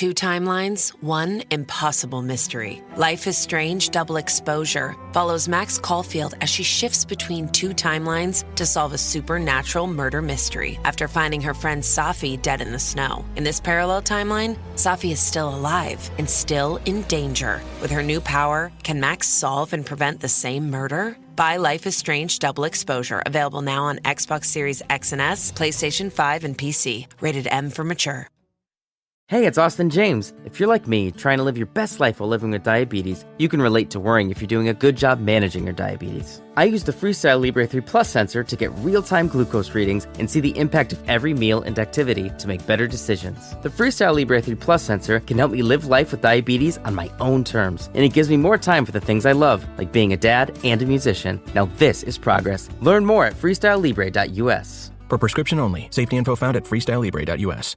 Two timelines, one impossible mystery. Life is Strange Double Exposure follows Max Caulfield as she shifts between two timelines to solve a supernatural murder mystery after finding her friend Safi dead in the snow. In this parallel timeline, Safi is still alive and still in danger. With her new power, can Max solve and prevent the same murder? Buy Life is Strange Double Exposure, available now on Xbox Series X and S, PlayStation 5, and PC. Rated M for mature. Hey, it's Austin James. If you're like me, trying to live your best life while living with diabetes, you can relate to worrying if you're doing a good job managing your diabetes. I use the Freestyle Libre 3 Plus sensor to get real-time glucose readings and see the impact of every meal and activity to make better decisions. The Freestyle Libre 3 Plus sensor can help me live life with diabetes on my own terms, and it gives me more time for the things I love, like being a dad and a musician. Now this is progress. Learn more at freestylelibre.us. For prescription only. Safety info found at freestylelibre.us.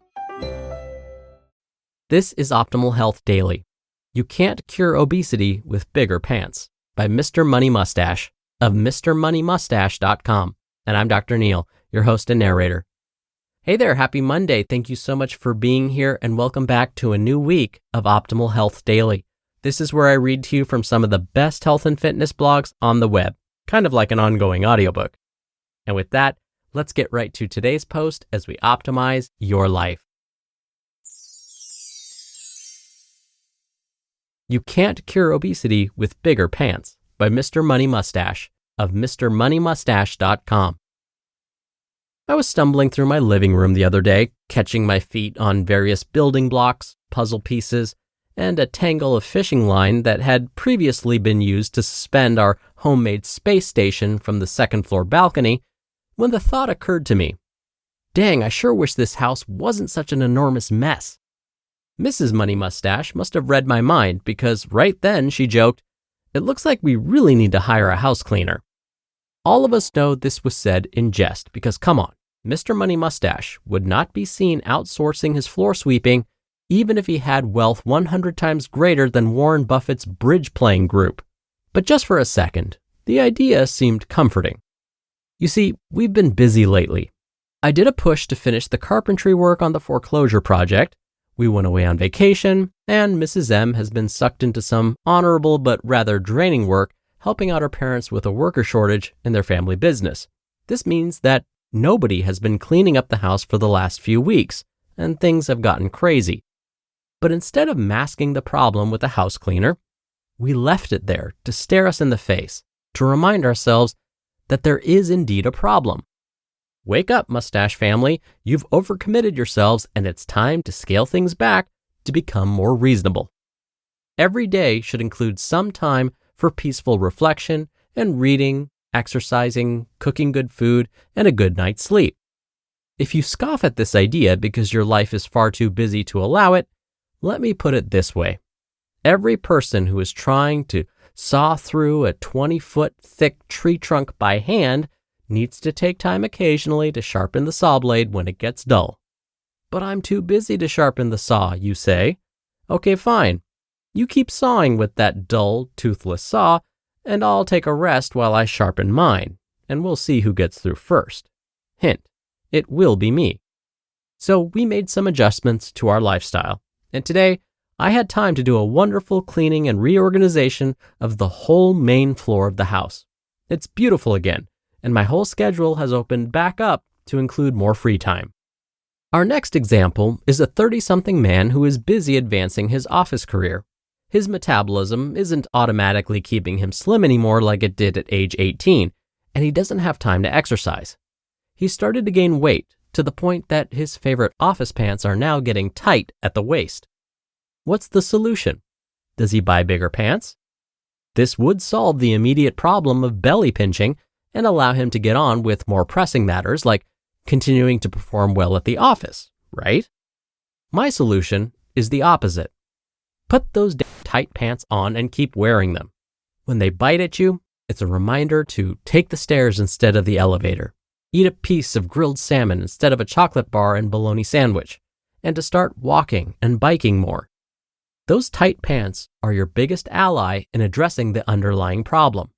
This is Optimal Health Daily. You can't cure obesity with bigger pants by Mr. Money Mustache of MrMoneyMustache.com. And I'm Dr. Neil, your host and narrator. Hey there, happy Monday. Thank you so much for being here and welcome back to a new week of Optimal Health Daily. This is where I read to you from some of the best health and fitness blogs on the web, kind of like an ongoing audiobook. And with that, let's get right to today's post as we optimize your life. You Can't Cure Obesity with Bigger Pants by Mr. Money Mustache of MrMoneyMustache.com. I was stumbling through my living room the other day, catching my feet on various building blocks, puzzle pieces, and a tangle of fishing line that had previously been used to suspend our homemade space station from the second-floor balcony, when the thought occurred to me, dang, I sure wish this house wasn't such an enormous mess. Mrs. Money Mustache must have read my mind because right then she joked, "It looks like we really need to hire a house cleaner." All of us know this was said in jest because come on, Mr. Money Mustache would not be seen outsourcing his floor sweeping even if he had wealth 100 times greater than Warren Buffett's bridge playing group. But just for a second, the idea seemed comforting. You see, we've been busy lately. I did a push to finish the carpentry work on the foreclosure project. We went away on vacation, and Mrs. M has been sucked into some honorable but rather draining work helping out her parents with a worker shortage in their family business. This means that nobody has been cleaning up the house for the last few weeks, and things have gotten crazy. But instead of masking the problem with a house cleaner, we left it there to stare us in the face, to remind ourselves that there is indeed a problem. Wake up, Mustache family. You've overcommitted yourselves and it's time to scale things back to become more reasonable. Every day should include some time for peaceful reflection and reading, exercising, cooking good food, and a good night's sleep. If you scoff at this idea because your life is far too busy to allow it, let me put it this way. Every person who is trying to saw through a 20-foot thick tree trunk by hand needs to take time occasionally to sharpen the saw blade when it gets dull. But I'm too busy to sharpen the saw, you say. Okay, fine. You keep sawing with that dull, toothless saw, and I'll take a rest while I sharpen mine, and we'll see who gets through first. Hint, it will be me. So we made some adjustments to our lifestyle, and today I had time to do a wonderful cleaning and reorganization of the whole main floor of the house. It's beautiful again, and my whole schedule has opened back up to include more free time. Our next example is a 30-something man who is busy advancing his office career. His metabolism isn't automatically keeping him slim anymore like it did at age 18, and he doesn't have time to exercise. He started to gain weight to the point that his favorite office pants are now getting tight at the waist. What's the solution? Does he buy bigger pants? This would solve the immediate problem of belly pinching and allow him to get on with more pressing matters like continuing to perform well at the office, right? My solution is the opposite. Put those tight pants on and keep wearing them. When they bite at you, it's a reminder to take the stairs instead of the elevator, eat a piece of grilled salmon instead of a chocolate bar and bologna sandwich, and to start walking and biking more. Those tight pants are your biggest ally in addressing the underlying problem.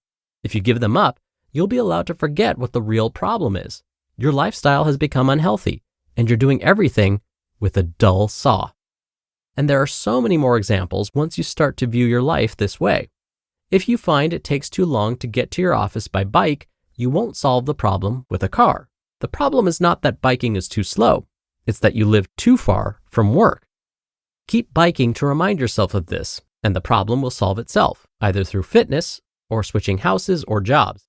If you give them up, you'll be allowed to forget what the real problem is. Your lifestyle has become unhealthy, and you're doing everything with a dull saw. And there are so many more examples once you start to view your life this way. If you find it takes too long to get to your office by bike, you won't solve the problem with a car. The problem is not that biking is too slow. It's that you live too far from work. Keep biking to remind yourself of this, and the problem will solve itself, either through fitness or switching houses or jobs.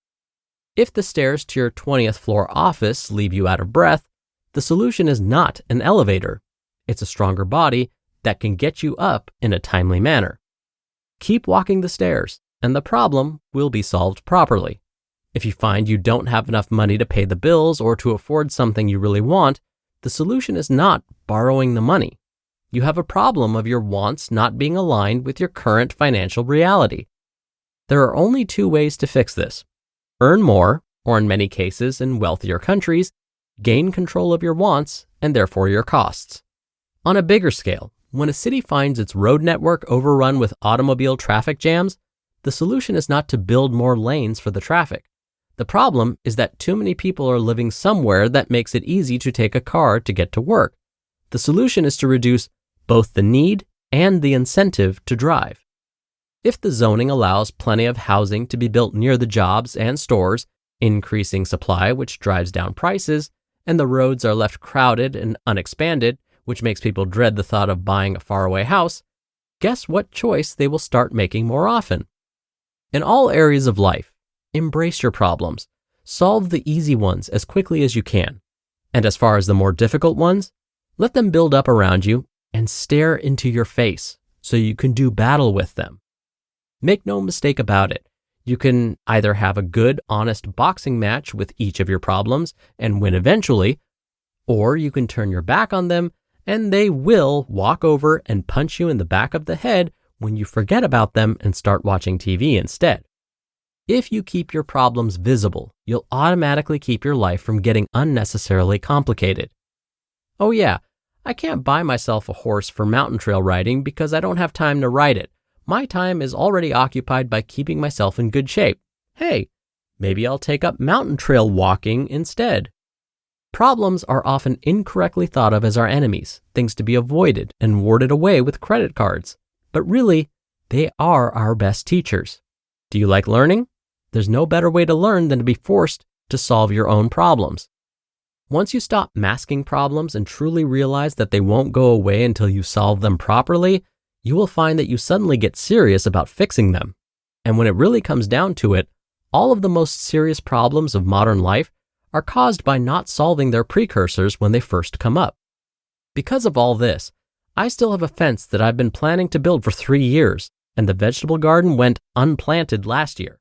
If the stairs to your 20th floor office leave you out of breath, the solution is not an elevator. It's a stronger body that can get you up in a timely manner. Keep walking the stairs, and the problem will be solved properly. If you find you don't have enough money to pay the bills or to afford something you really want, the solution is not borrowing the money. You have a problem of your wants not being aligned with your current financial reality. There are only two ways to fix this. Earn more, or in many cases in wealthier countries, gain control of your wants and therefore your costs. On a bigger scale, when a city finds its road network overrun with automobile traffic jams, the solution is not to build more lanes for the traffic. The problem is that too many people are living somewhere that makes it easy to take a car to get to work. The solution is to reduce both the need and the incentive to drive. If the zoning allows plenty of housing to be built near the jobs and stores, increasing supply which drives down prices, and the roads are left crowded and unexpanded, which makes people dread the thought of buying a faraway house, guess what choice they will start making more often? In all areas of life, embrace your problems. Solve the easy ones as quickly as you can. And as far as the more difficult ones, let them build up around you and stare into your face so you can do battle with them. Make no mistake about it. You can either have a good, honest boxing match with each of your problems and win eventually, or you can turn your back on them and they will walk over and punch you in the back of the head when you forget about them and start watching TV instead. If you keep your problems visible, you'll automatically keep your life from getting unnecessarily complicated. Oh yeah, I can't buy myself a horse for mountain trail riding because I don't have time to ride it. My time is already occupied by keeping myself in good shape. Hey, maybe I'll take up mountain trail walking instead. Problems are often incorrectly thought of as our enemies, things to be avoided and warded away with credit cards. But really, they are our best teachers. Do you like learning? There's no better way to learn than to be forced to solve your own problems. Once you stop masking problems and truly realize that they won't go away until you solve them properly, you will find that you suddenly get serious about fixing them. And when it really comes down to it, all of the most serious problems of modern life are caused by not solving their precursors when they first come up. Because of all this, I still have a fence that I've been planning to build for 3 years, and the vegetable garden went unplanted last year.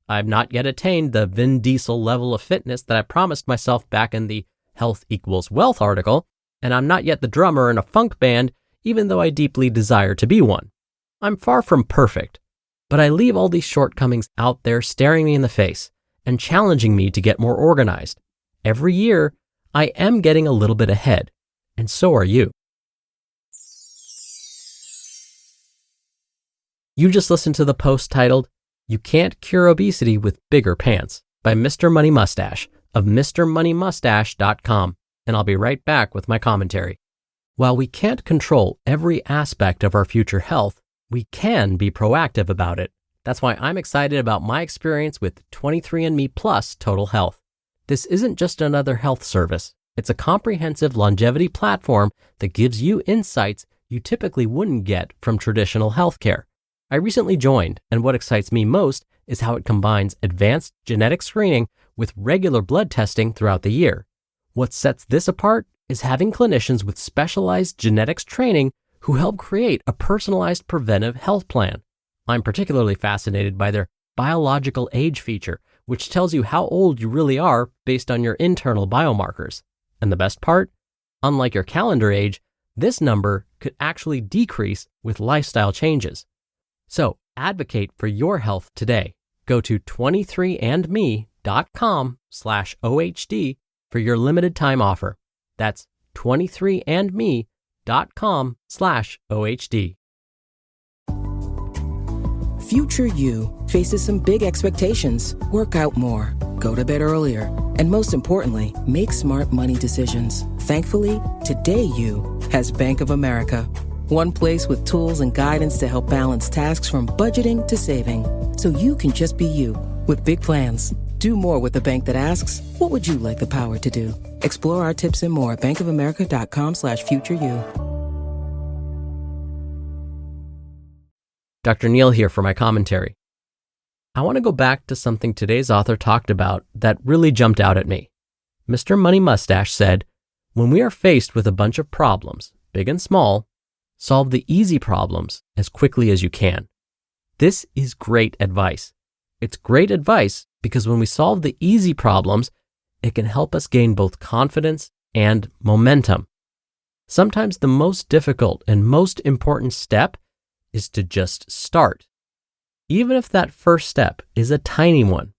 I've not yet attained the Vin Diesel level of fitness that I promised myself back in the Health Equals Wealth article, and I'm not yet the drummer in a funk band, even though I deeply desire to be one. I'm far from perfect, but I leave all these shortcomings out there staring me in the face and challenging me to get more organized. Every year, I am getting a little bit ahead, and so are you. You just listened to the post titled, "You Can't Cure Obesity with Bigger Pants" by Mr. Money Mustache of MrMoneyMustache.com, and I'll be right back with my commentary. While we can't control every aspect of our future health, we can be proactive about it. That's why I'm excited about my experience with 23andMe Plus Total Health. This isn't just another health service. It's a comprehensive longevity platform that gives you insights you typically wouldn't get from traditional healthcare. I recently joined, and what excites me most is how it combines advanced genetic screening with regular blood testing throughout the year. What sets this apart is having clinicians with specialized genetics training who help create a personalized preventive health plan. I'm particularly fascinated by their biological age feature, which tells you how old you really are based on your internal biomarkers. And the best part? Unlike your calendar age, this number could actually decrease with lifestyle changes. So advocate for your health today. Go to 23andme.com/OHD for your limited time offer. That's 23andme.com/OHD. Future you faces some big expectations. Work out more, go to bed earlier, and most importantly, make smart money decisions. Thankfully, today you has Bank of America. One place with tools and guidance to help balance tasks from budgeting to saving, so you can just be you. With big plans, do more with a bank that asks, what would you like the power to do? Explore our tips and more at bankofamerica.com/futureyou. Dr. Neal here for my commentary. I want to go back to something today's author talked about that really jumped out at me. Mr. Money Mustache said, when we are faced with a bunch of problems, big and small, solve the easy problems as quickly as you can. This is great advice. It's great advice because when we solve the easy problems, it can help us gain both confidence and momentum. Sometimes the most difficult and most important step is to just start. Even if that first step is a tiny one,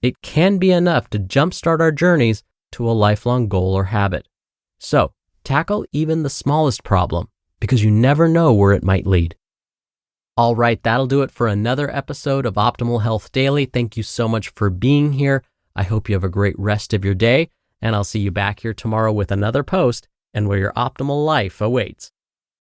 it can be enough to jumpstart our journeys to a lifelong goal or habit. So, tackle even the smallest problem because you never know where it might lead. All right, that'll do it for another episode of Optimal Health Daily. Thank you so much for being here. I hope you have a great rest of your day, and I'll see you back here tomorrow with another post and where your optimal life awaits.